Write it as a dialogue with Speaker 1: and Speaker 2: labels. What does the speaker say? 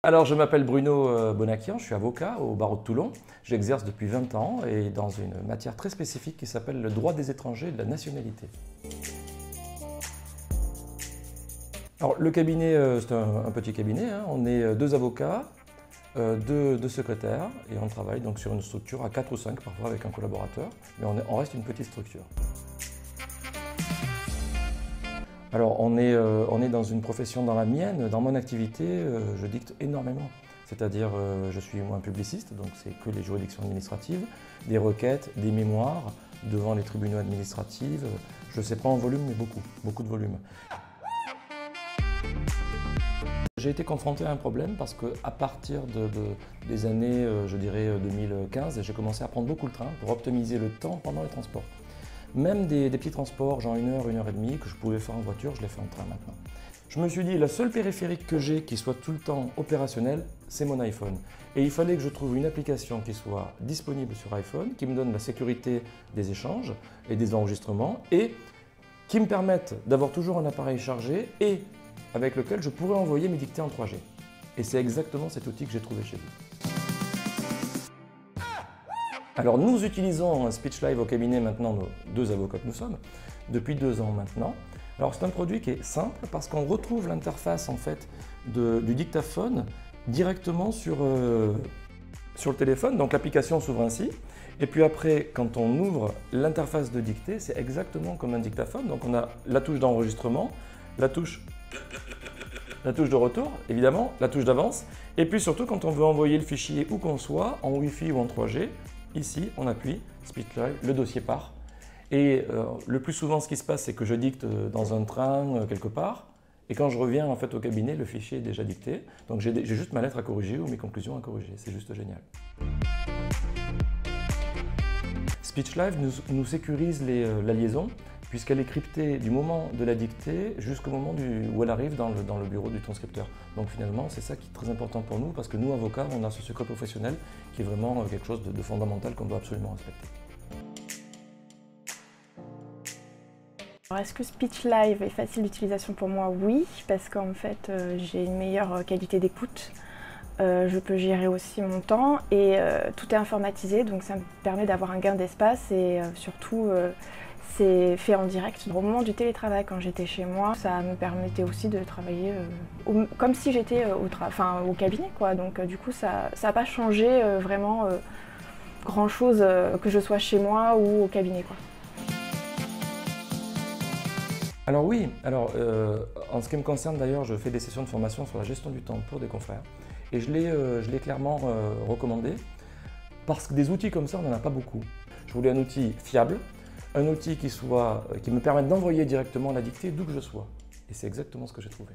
Speaker 1: Alors, je m'appelle Bruno Bonakian, je suis avocat au barreau de Toulon. J'exerce depuis 20 ans et dans une matière très spécifique qui s'appelle le droit des étrangers et de la nationalité. Alors, le cabinet, c'est un petit cabinet, hein. On est deux avocats, deux secrétaires et on travaille donc sur une structure à 4 ou 5 parfois avec un collaborateur, mais on reste une petite structure. Alors on est dans une profession, dans la mienne, dans mon activité, je dicte énormément. C'est-à-dire je suis un publiciste, donc c'est que les juridictions administratives, des requêtes, des mémoires devant les tribunaux administratifs. Je ne sais pas en volume, mais beaucoup de volume. J'ai été confronté à un problème parce qu'à partir des années, je dirais 2015, j'ai commencé à prendre beaucoup le train pour optimiser le temps pendant les transports. Même des petits transports, genre 1 heure, 1 heure et demie, que je pouvais faire en voiture, je les fais en train maintenant. Je me suis dit, la seule périphérique que j'ai qui soit tout le temps opérationnelle, c'est mon iPhone. Et il fallait que je trouve une application qui soit disponible sur iPhone, qui me donne la sécurité des échanges et des enregistrements, et qui me permette d'avoir toujours un appareil chargé et avec lequel je pourrais envoyer mes dictées en 3G. Et c'est exactement cet outil que j'ai trouvé chez vous. Alors nous utilisons SpeechLive au cabinet maintenant, nos 2 avocats que nous sommes, depuis 2 ans maintenant. Alors c'est un produit qui est simple parce qu'on retrouve l'interface en fait du dictaphone directement sur le téléphone, donc l'application s'ouvre ainsi. Et puis après, quand on ouvre l'interface de dictée, c'est exactement comme un dictaphone. Donc on a la touche d'enregistrement, la touche de retour, évidemment, la touche d'avance. Et puis surtout, quand on veut envoyer le fichier où qu'on soit, en Wi-Fi ou en 3G, ici, on appuie, SpeechLive, le dossier part. Et le plus souvent, ce qui se passe, c'est que je dicte dans un train, quelque part. Et quand je reviens en fait, au cabinet, le fichier est déjà dicté. Donc j'ai juste ma lettre à corriger ou mes conclusions à corriger. C'est juste génial. SpeechLive nous sécurise la liaison, puisqu'elle est cryptée du moment de la dictée jusqu'au moment où elle arrive dans le bureau du transcripteur. Donc finalement, c'est ça qui est très important pour nous, parce que nous, avocats, on a ce secret professionnel qui est vraiment quelque chose de fondamental qu'on doit absolument respecter.
Speaker 2: Est-ce que SpeechLive est facile d'utilisation pour moi? Oui, parce qu'en fait, j'ai une meilleure qualité d'écoute. Je peux gérer aussi mon temps et tout est informatisé, donc ça me permet d'avoir un gain d'espace et surtout, c'est fait en direct. Au moment du télétravail, quand j'étais chez moi, ça me permettait aussi de travailler comme si j'étais au cabinet, quoi. Donc du coup, ça n'a pas changé vraiment grand-chose que je sois chez moi ou au cabinet, quoi.
Speaker 1: Alors oui, en ce qui me concerne d'ailleurs, je fais des sessions de formation sur la gestion du temps pour des confrères. Et je l'ai clairement recommandé parce que des outils comme ça, on n'en a pas beaucoup. Je voulais un outil fiable, un outil qui me permette d'envoyer directement la dictée d'où que je sois. Et c'est exactement ce que j'ai trouvé.